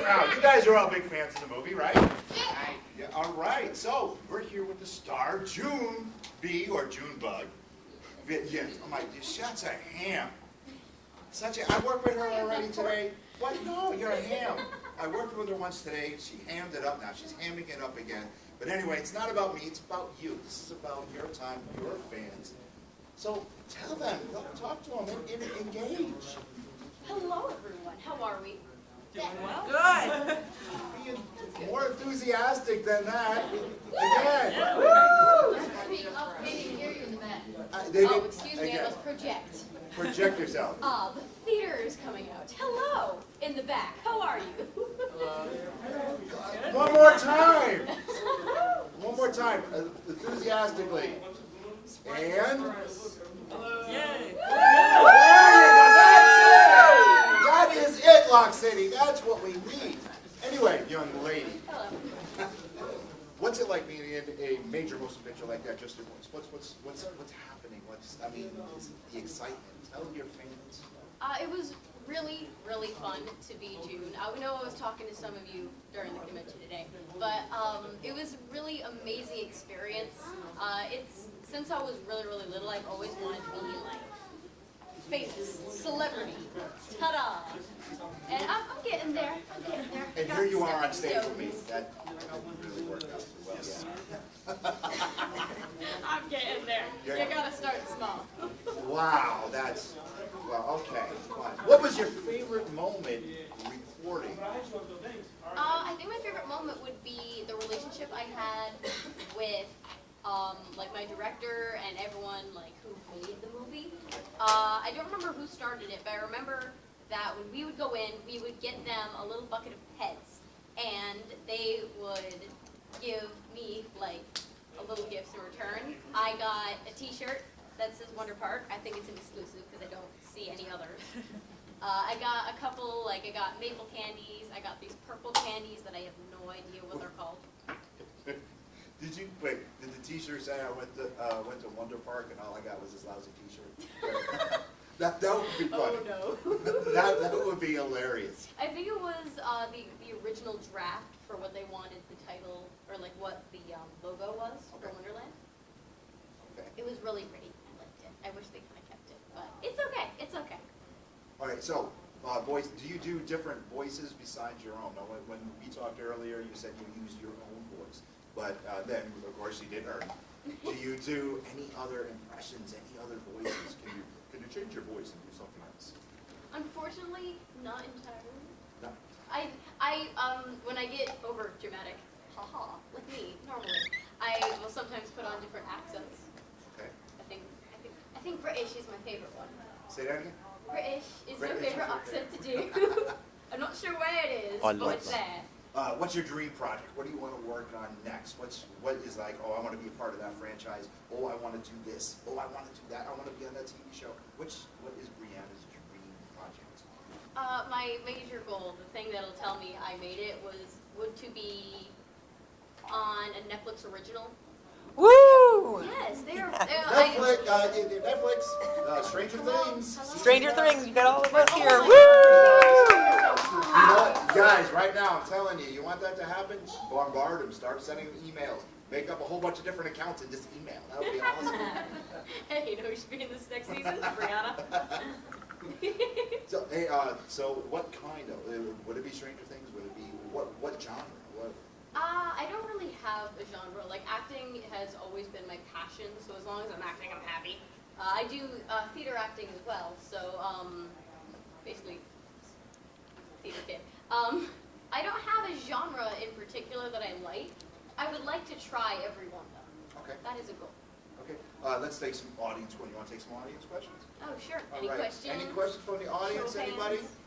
Now, you guys are all big fans of the movie, right? Yeah, all right. So, we're here with the star, June B, or Junebug. Yes, oh my, that's a ham. I worked with her already today. What? No, you're a ham. I worked with her once today. She hammed it up. Now she's hamming it up again. But anyway, it's not about me. It's about you. This is about your time, your fans. So tell them, talk to them, engage. Hello, everyone. How are we? Doing well. Good. Being more enthusiastic than that. Again. They didn't hear you in the back. Oh, excuse me, I must project. Project yourself. The theater is coming out. Hello, in the back. How are you? One more time. One more time. Enthusiastically. And... Yay. There you go. That's it. That is it, Lock City. That's what we need. Anyway, young lady. Hello. What's it like being in a major motion picture like that just at once? What's happening? Is the excitement? Tell your fans. It was really, really fun to be June. I know I was talking to some of you during the convention today, but it was a really amazing experience. Since I was really, really little, I've always wanted to be like famous, celebrity, ta-da! And I'm getting there. I'm getting there. And here you are on stage with me. That really worked out well. Yeah. I'm getting there. You gotta start small. Wow, well, okay. Fine. What was your favorite moment recording? I think my favorite moment would be the relationship I had with like my director and everyone like who made the movie. I don't remember who started it, but I remember that when we would go in, we would get them a little bucket of Peds, and they would give me like a little gift in return. I got a T-shirt that says Wonder Park. I think it's an exclusive because I don't see any others. I got a couple, I got maple candies. I got these purple candies that I have no idea what they're called. Did the T-shirt say I went to Wonder Park and all I got was this lousy T-shirt? that would be funny. Oh no. that would be hilarious. I think it was the original draft for what they wanted the title, or like what the logo was for Wonderland. Okay. It was really pretty. I liked it. I wish they kind of kept it, but it's okay. It's okay. All right, so voice. Do you do different voices besides your own? Now, when we talked earlier, you said you used your own voice, but then, of course, you did earn. Do you do any other impressions, any other voices? Can you change your voice and do something else? Unfortunately, not entirely. No. When I get over dramatic, haha, like me normally, I will sometimes put on different accents. Okay. I think British is my favorite one. Say that again. British is my British is favorite your accent to do. favorite. I'm not sure where it is, I but love it's that. there. What's your dream project? What do you want to work on next? What is like, oh, I want to be a part of that franchise. Oh, I want to do this. Oh, I want to do that. I want to be on that TV show. What is Brianna's dream project? My major goal, the thing that'll tell me I made it, would to be on a Netflix original. Woo! Yes, they're Netflix, Stranger Things. Stranger Things, you got all of us here. Oh Woo! You know what? Guys, right now, I'm telling you, you want that to happen? Bombard them. Start sending emails. Make up a whole bunch of different accounts and just email. That would be awesome. Hey, you know who should be in this next season? Brianna. So, hey, so what kind of, would it be Stranger Things? Would it be, what genre? I don't really have a genre. Like, acting has always been my passion, so as long as I'm acting, I'm happy. I do theater acting as well, so basically, theater kid. I don't have a genre in particular that I like. I would like to try every one, though. Okay. That is a goal. Okay. Let's take some audience questions. You want to take some audience questions? Oh, sure. All Any right. questions? Any questions from the audience? Show of Anybody? hands.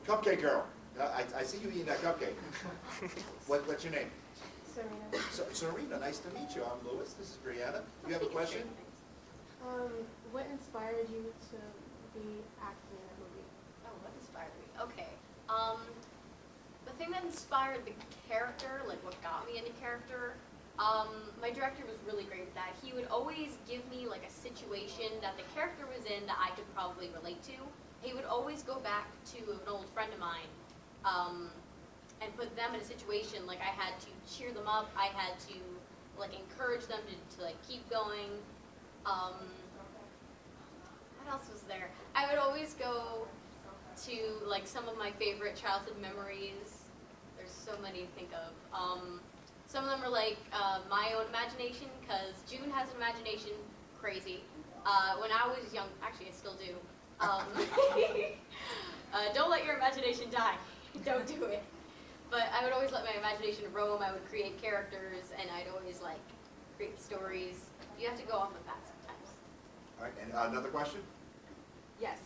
Cupcake girl. I see you eating that cupcake. What's your name? Serena. Serena, nice to meet you. I'm Louis. This is Brianna. You have a question? What inspired you to be acting in a movie? Oh, what inspired me? Okay. The thing that inspired the character, like what got me into character, my director was really great with that. He would always give me like a situation that the character was in that I could probably relate to. He would always go back to an old friend of mine and put them in a situation, like I had to cheer them up, I had to like encourage them to like keep going. What else was there? I would always go to like some of my favorite childhood memories. There's so many to think of. Some of them are like my own imagination, because June has an imagination crazy. When I was young, actually I still do. Don't let your imagination die. Don't do it. But I would always let my imagination roam. I would create characters, and I'd always like create stories. You have to go off the path sometimes. All right, and another question? Yes.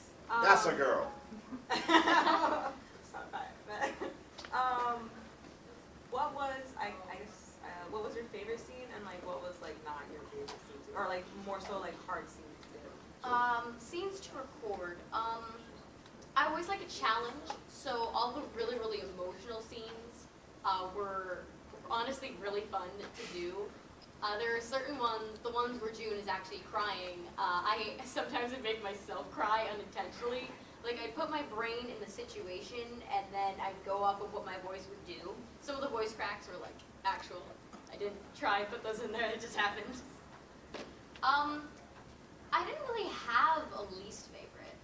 That's a girl. It's not bad, but what was what was your favorite scene, and like what was like not your favorite scene, or like more so like hard scenes to do? Scenes to record. I always like a challenge, so all the really, really emotional scenes were honestly really fun to do. There are certain ones, the ones where June is actually crying, I sometimes would make myself cry unintentionally. Like, I'd put my brain in the situation, and then I'd go off of what my voice would do. Some of the voice cracks were like actual. I didn't try and put those in there, it just happened. I didn't really have a least favorite.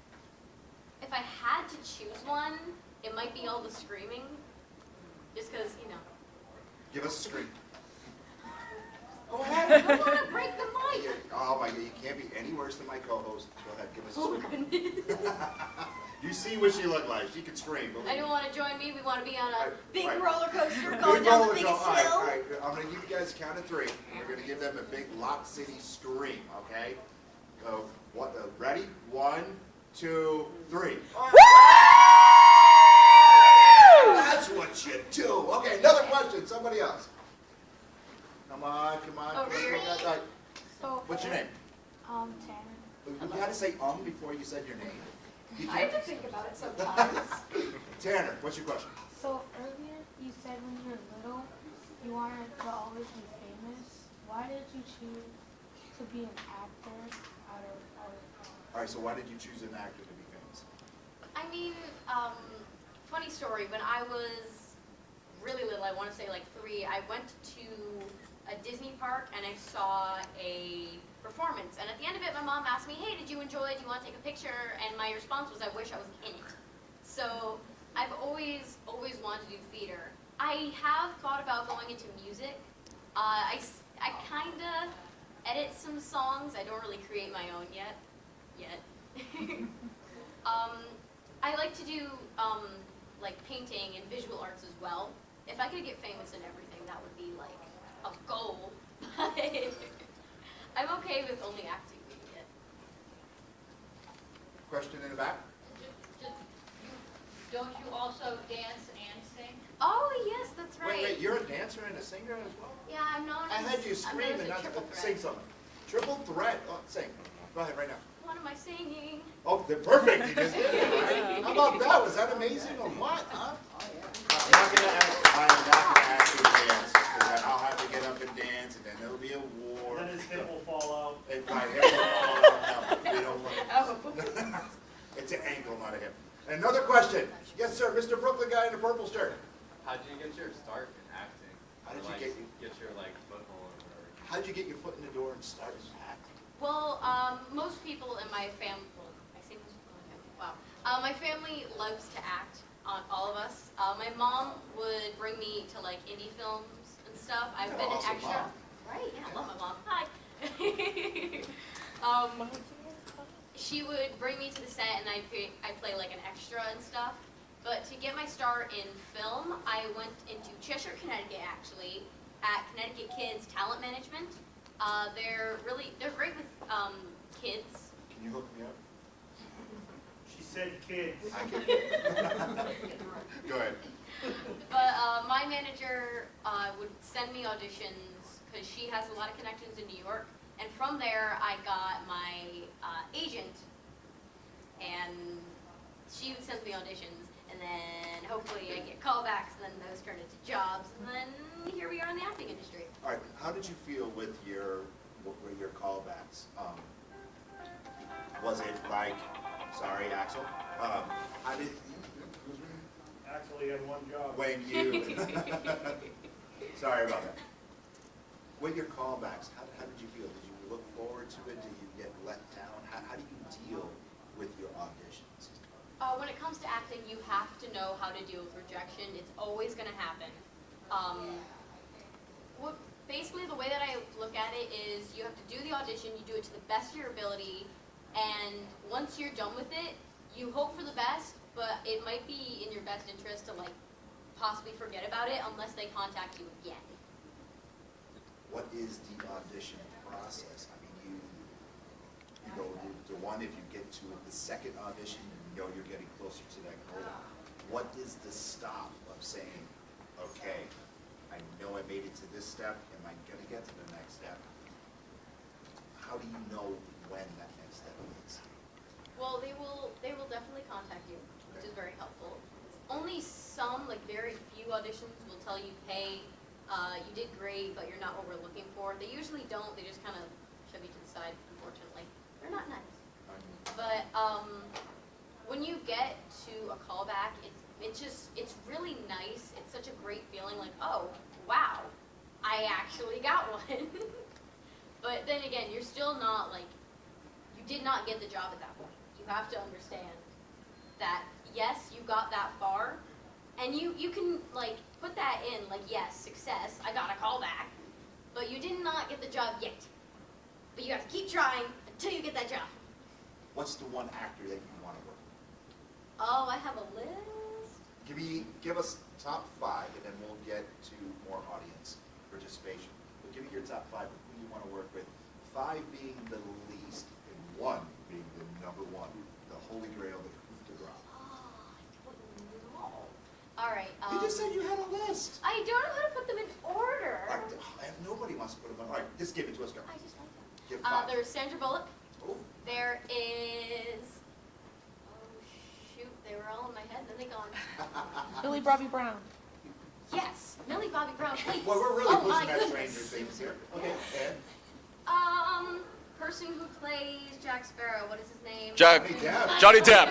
If I had to choose one, it might be all the screaming, just because, you know. Give us a scream. Go ahead. I don't want to break the mic. Oh my God, you can't be any worse than my co-host. Go ahead, give us a Oh, scream. goodness. You see what she looked like. She could scream. Believe me. Anyone want to join me? We want to be on a big right. roller coaster Big going down roller the go- biggest all right, hill. all right. I'm going to give you guys a count of 3. We're going to give them a big Lock City scream, okay? Ready? 1, 2, 3. That's what you do. Okay, another question. Somebody else. Come on, come on. Oh, come on, really? come on, come on. So, What's your name? Tanner. You had to say before you said your name. You I have can't. to think about it sometimes. Tanner, what's your question? So earlier you said when you were little you wanted to always be famous. Why did you choose to be an actor out of All right, so why did you choose an actor to be famous? I mean, funny story. When I was really little, I want to say like 3, I went to a Disney park and I saw a performance. And at the end of it, my mom asked me, hey, did you enjoy it? Do you want to take a picture? And my response was, I wish I was in it. So I've always wanted to do theater. I have thought about going into music. I kind of edit some songs. I don't really create my own yet. I like to do like painting and visual arts as well. If I could get famous in everything, that would be like a goal. I'm okay with only acting being it. Question in the back? Don't you also dance and sing? Oh yes, that's right. Wait, you're a dancer and a singer as well? Yeah, I'm known I as. had you I'm scream known as and a not triple sing threat. something. Triple threat. Oh, sing. Go ahead right now. What am I singing? Oh, they're perfect. You just did it, right? How about that? Was that amazing or what? Huh? I'm not gonna ask you to dance, because I'll have to get up and dance, and then there'll be a war. Then his hip will fall out. If my hip will fall out, no, we don't want Oh. It's an ankle, not a hip. Another question. Yes, sir, Mr. Brooklyn guy in the purple shirt. How did you get your start in acting? How did Or, you like, get your like foothold or whatever? How did you get your foot in the door and start acting? Well, most people in my family. Well, I say most people in my family. Wow. My family loves to act. All of us. My mom would bring me to like indie films and stuff. I've You're been an awesome extra. mom. Right? Yeah, I love my mom. Hi. She would bring me to the set, and I'd play like an extra and stuff. But to get my start in film, I went into Cheshire, Connecticut, actually, at Connecticut Kids Talent Management. They're great with kids. Can you hook me up? She said kids. I can. Go ahead. But my manager would send me auditions because she has a lot of connections in New York. And from there, I got my agent, and she would send me auditions. And then hopefully I get callbacks, and then those turn into jobs. And then here we are in the acting industry. All right. How did you feel with your callbacks? Was it like, sorry, Axel? I did. Actually, had one job. When you, sorry about that. With your callbacks, how did you feel? Did you look forward to it? Did you get let down? How do you deal with your auditions? When it comes to acting, you have to know how to deal with rejection. It's always going to happen. Basically, the way that I look at it is you have to do the audition, you do it to the best of your ability, and once you're done with it, you hope for the best, but it might be in your best interest to like possibly forget about it unless they contact you again. What is the audition process? I mean, you go to one, if you get to the second audition, you know you're getting closer to that goal. What is the stop of saying, okay, I know I made it to this step, am I going to get to the next step? How do you know when that next step is? Well, they will definitely contact you, which is very helpful. Only some, like very few auditions will tell you, hey, you did great, but you're not what we're looking for. They usually don't. They just kind of shove you to the side, unfortunately. They're not nice. But when you get to a callback, it's really nice. It's such a great feeling, like, oh, wow, I actually got one. But then again, you're still not, like, you did not get the job at that point. You have to understand that, yes, you got that far, and you can, like, put that in, like, yes, success, I got a callback, but you did not get the job yet. But you have to keep trying until you get that job. What's the one actor that you want to work with? Oh, I have a list. Give us top 5, and then we'll get to more audience participation. But give me your top 5 of who you want to work with. 5 being the least, and 1 being the number 1, the holy grail, the coup de grace. Oh, I don't know. All right. You just said you had a list. I don't know how to put them in order. Nobody wants to put them on. All right, just give it to us, go. I just like them. Give 5. There's Sandra Bullock. Oh, There is. Oh shoot! They were all in my head, then they gone. Millie Bobby Brown. Yes, Millie Bobby Brown, please. well, we're really oh, my pushing that Stranger goodness. Things here. Okay, and? Person who plays Jack Sparrow. What is his name? Johnny Depp. Johnny Depp.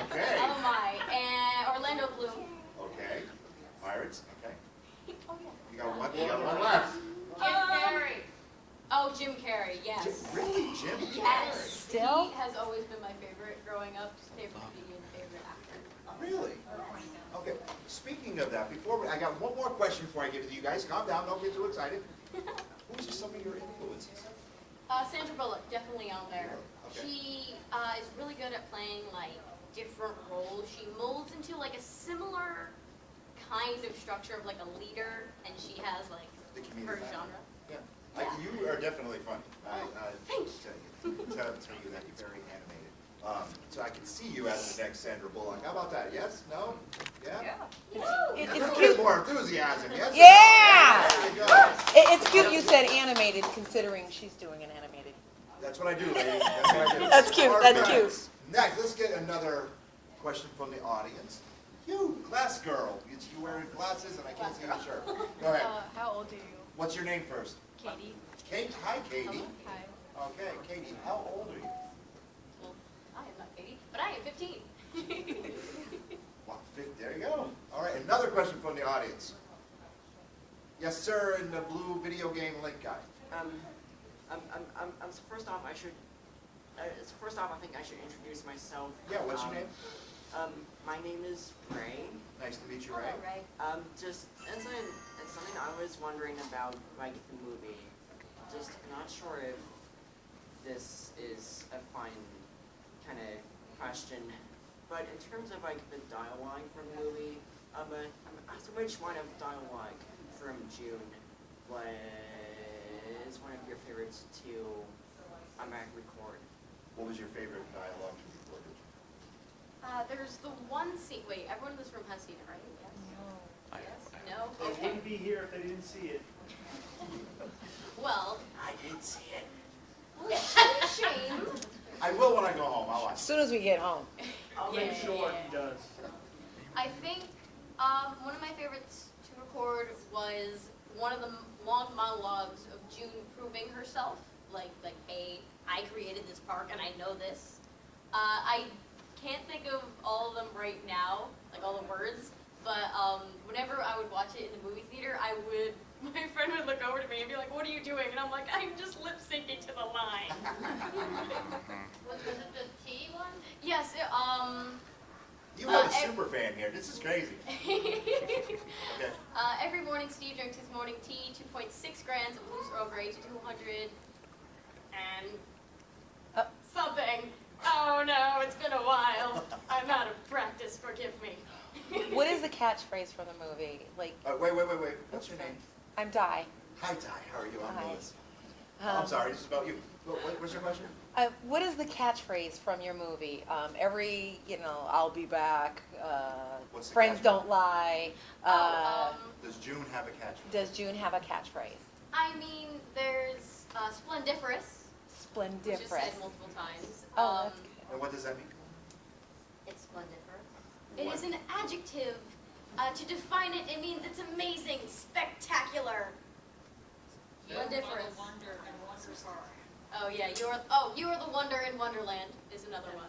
Okay. Oh my! And Orlando Bloom. Okay. Pirates. Okay. Oh yeah. You got one. You got one left. Jim Carrey. Oh, Jim Carrey. Yes. Really, Jim Carrey? Yes. Still? He has always been my favorite growing up. Just favorite comedian, favorite actor. Really? Okay. Speaking of that, I got one more question before I give it to you guys. Calm down. Don't get too excited. Who's some of your influences? Sandra Bullock, definitely on there. Okay. She is really good at playing like different roles. She molds into like a similar kind of structure of like a leader, and she has like The comedic her actor. genre. Yeah. Yeah. You are definitely funny. Thank you. Tell you that you're very animated. So I can see you as the next Sandra Bullock. How about that? Yes? No? Yeah? A It's little cute. bit more enthusiasm, yes? Yeah! There you go. It's cute you said animated, considering she's doing an animated. That's what I do, ladies. That's what I do. That's cute, that's Perfect. cute. Next, let's get another question from the audience. You, glass girl. You wearing glasses and I can't see the shirt. Go ahead. How old are you? What's your name first? Katie. Kate. Hi, Katie. Hi. Okay, Katie, how old are you? Well, I am not Katie, but I am 15. Well, there you go. All right, another question from the audience. Yes, sir, in the blue video game link guy. First off, I think I should introduce myself. Yeah, what's your name? My name is Ray. Nice to meet you, Hello, Ray. Ray. And something I was wondering about, like, the movie. Just not sure if this is a fine kind of question, but in terms of, like, the dialogue from the movie, which one of dialogue from June was one of your favorites to record? What was your favorite dialogue you recorded? There's the one scene. Wait, everyone in this room has seen it, right? Yes. Yes? No? They Okay. wouldn't be here if they didn't see it. Well, I didn't see it. shame. I will when I go home. I'll watch As soon as we get home. I'll make sure he does. I think one of my favorites to record was one of the long monologues of June proving herself. Like, hey, I created this park and I know this. I can't think of all of them right now, like all the words, but whenever I would watch it in the movie theater, my friend would look over to me and be like, "What are you doing?" And I'm like, "I'm just lip syncing to the line." Was it the T one? Yes, You have a ev- super fan here. This is crazy. Okay. every morning, Steve drinks his morning tea, 2.6 grams of loose Earl Grey to 200 and something. Oh no, it's been a while. I'm out of practice. Forgive me. What is the catchphrase for the movie? Like, Wait. What's your name? I'm Di. Hi, Ty. How are you? I'm Hi. Lewis. I'm Um, sorry. This is about you. What's your question? What is the catchphrase from your movie? Every, I'll be back. What's the Friends catchphrase? don't lie. Does June have a catchphrase? Does June have a catchphrase? I mean, there's splendiferous, which is Splendiferous. said multiple times. Oh, that's good. And what does that mean? It's splendiferous. It is an adjective. To define it, it means it's amazing, spectacular. Splendiferous. Wonder and Wonder Park. Oh yeah, you are the wonder in Wonderland is another one.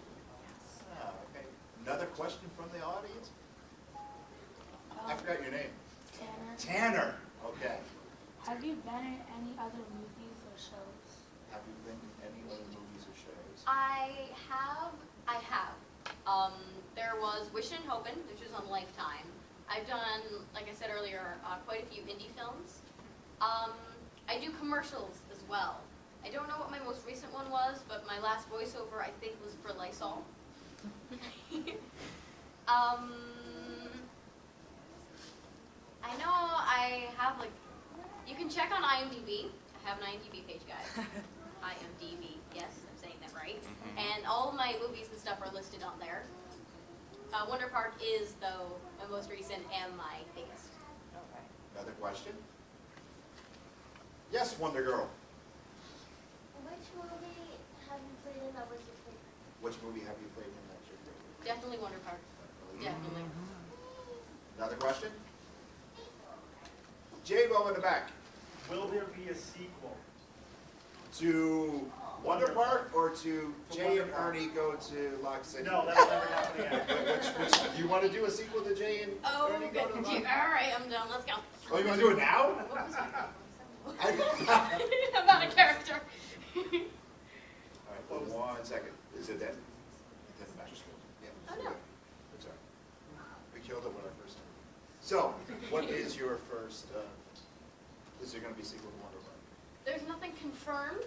Ah, okay. Another question from the audience? I forgot your name. Tanner, Tanner. Okay. have you been in any other movies or shows? Have you been in any other movies or shows? I have. There was Wishin' and Hopin', which was on Lifetime. I've done, like I said earlier, quite a few indie films. I do commercials as well. I don't know what my most recent one was, but my last voiceover I think was for Lysol. I know I have you can check on IMDb. I have an IMDb page, guys. IMDb, yes, I'm saying that right. And all of my movies and stuff are listed on there. Wonder Park is, though, my most recent and my biggest. Another question? Yes, Wonder Girl. Which movie have you played in that was your favorite? Which movie have you played in that you're favorite? Definitely Wonder Park. Definitely. Another question? J-Bo in the back. Will there be a sequel? To Wonder Wonder Park or to Jay Wonder and Park. Ernie go to Lock City? No, that's never happening after. Do you want to do a sequal to Jay and Oh, Ernie good. go to Lock City? All right, I'm done. Let's go. Oh, you want to do it now? What was my I- I'm out of character. All right, well, 1 second. Is it dead? It doesn't matter. Yeah. Oh, no. It's all right. We killed it with our first time. So, what is your first, is there going to be a sequel to Wonder Park? There's nothing confirmed.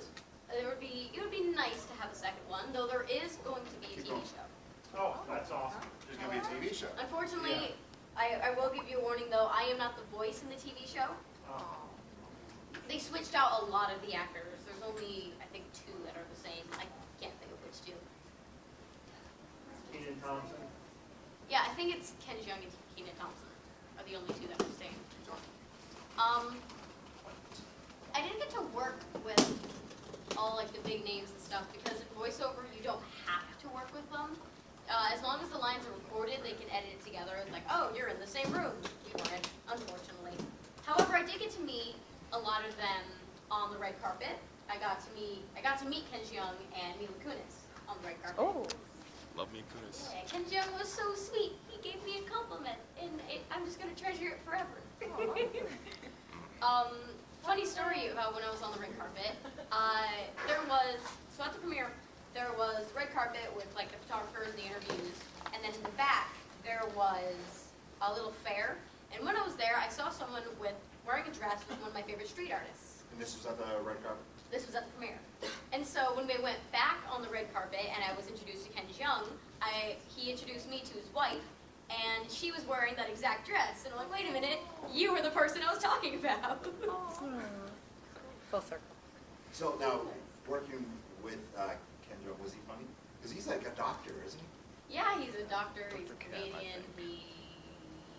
It would be nice to have a second one, though there is going to be a Keep TV going. show. Oh, that's awesome. There's going to be a TV show. Unfortunately, I will give you a warning, though. I am not the voice in the TV show. Oh. They switched out a lot of the actors. There's only, I think, 2 that are the same. I can't think of which 2. Kenan Thompson. Yeah, I think it's Ken Jeong and Kenan Thompson are the only 2 that are the same. I didn't get to work with all the big names and stuff because in voiceover you don't have to work with them. As long as the lines are recorded, they can edit it together. It's like, oh, you're in the same room. We weren't, unfortunately. However, I did get to meet a lot of them on the red carpet. I got to meet Ken Jeong and Mila Kunis on the red carpet. Oh. Love me, Kunis. Yeah, Ken Jeong was so sweet. He gave me a compliment, and I'm just gonna treasure it forever. Funny story about when I was on the red carpet. So at the premiere, there was red carpet with the photographers and the interviews, and then in the back there was a little fair. And when I was there, I saw someone wearing a dress with one of my favorite street artists. And this was at the red carpet? This was at the premiere. And so when we went back on the red carpet and I was introduced to Ken Jeong, he introduced me to his wife, and she was wearing that exact dress. And I'm like, wait a minute, you were the person I was talking about. Full circle. So now, working with Ken Jeong, was he funny? Because he's like a doctor, isn't he? Yeah, he's a doctor, he's a Dr. Cat, I comedian, think.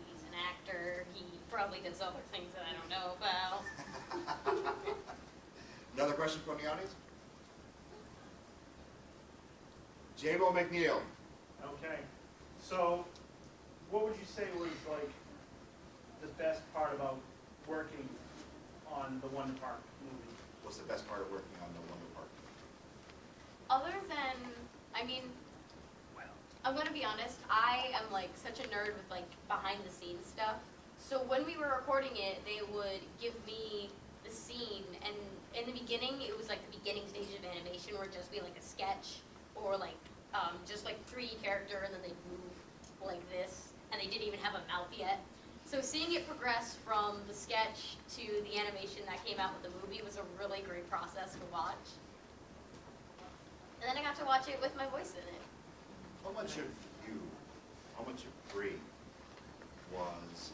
he's an actor, he probably does other things that I don't know about. Another question from the audience? J-Bo McNeil. Okay. So, what would you say was the best part about working on the Wonder Park movie? What's the best part of working on the Wonder Park? Other than, I'm gonna be honest, I am like such a nerd with like behind the scenes stuff. So when we were recording it, they would give me the scene, and in the beginning, it was like the beginning stage of animation where it'd just be like a sketch or like just like 3D character, and then they'd move like this, and they didn't even have a mouth yet. So seeing it progress from the sketch to the animation that came out with the movie was a really great process to watch. And then I got to watch it with my voice in it. How much of you, how much of Bree was